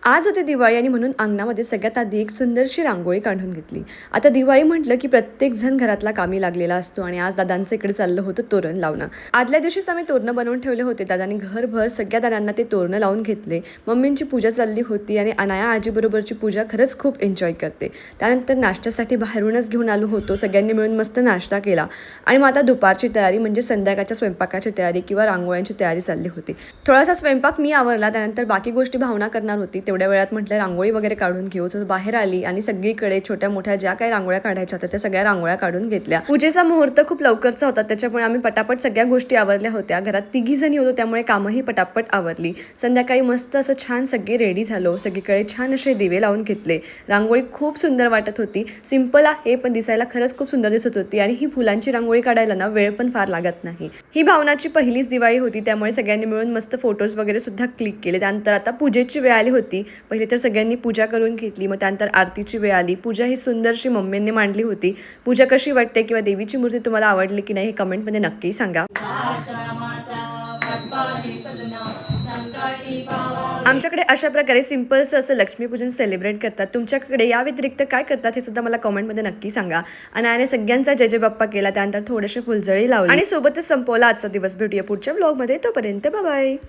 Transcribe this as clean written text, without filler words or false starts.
आज होती दिवाळी आणि म्हणून अंगणामध्ये सगळ्यात आधी एक सुंदरशी रांगोळी काढून घेतली. आता दिवाळी म्हटलं की प्रत्येक जण घरातला कामी लागलेला असतो आणि आज दादांचं इकडे चाललं होतं तोरण लावणं. आदल्या दिवशीच आम्ही तोरणं बनवून ठेवले होते. दादांनी घरभर सगळ्या दादांना ते तोरणं लावून घेतले. मम्मींची पूजा चालली होती आणि अनाया आजीबरोबरची पूजा खरंच खूप एन्जॉय करते. त्यानंतर नाश्त्यासाठी बाहेरूनच घेऊन आलो होतो. सगळ्यांनी मिळून मस्त नाश्ता केला आणि मग आता दुपारची तयारी म्हणजे संध्याकाळच्या स्वयंपाकाची तयारी किंवा रांगोळ्यांची तयारी चालली होती. थोडासा स्वयंपाक मी आवरला, त्यानंतर बाकी गोष्टी भावना करणार होती. तेवढ्या वेळात म्हटलं रांगोळी वगैरे काढून घेऊ. तर बाहेर आली आणि सगळीकडे छोट्या मोठ्या ज्या काही रांगोळ्या काढायच्या होत्या त्या सगळ्या रांगोळ्या काढून घेतल्या. पूजेचा मुहूर्त खूप लवकरचा होता, त्याच्यामुळे आम्ही पटापट सगळ्या गोष्टी आवरल्या होत्या. घरात तिघी जणी होतो त्यामुळे कामही पटापट आवरली. संध्याकाळी मस्त असं छान सगळे रेडी झालो. सगळीकडे छान असे दिवे लावून घेतले. रांगोळी खूप सुंदर वाटत होती. सिंपल आहे पण दिसायला खरंच खूप सुंदर दिसत होती आणि ही फुलांची रांगोळी काढायला ना वेळ पण फार लागत नाही. ही भावनाची पहिलीच दिवाळी होती त्यामुळे सगळ्यांनी मिळून मस्त फोटोज वगैरे सुद्धा क्लिक केले. त्यानंतर आता पूजेची वेळ आली होती. पहिले तर सगळ्यांनी पूजा करून घेतली, मग त्यानंतर आरतीची वेळ आली. पूजा ही सुंदरशी मम्मींनी मांडली होती. पूजा कशी वाटते किंवा देवीची मूर्ती तुम्हाला आवडली की नाही हे कमेंटमध्ये नक्की सांगा. आमच्याकडे अशा प्रकारे सिंपलचं असं लक्ष्मीपूजन सेलिब्रेट करतात. तुमच्याकडे या व्यतिरिक्त काय करतात हे सुद्धा मला कमेंटमध्ये नक्की सांगा. आणि सगळ्यांचा जय जय बाप्पा केला, त्यानंतर थोडेसे फुलझडी लावली आणि सोबतच संपवला आजचा दिवस. भेटूया पुढच्या ब्लॉगमध्ये. तोपर्यंत बाय बाय.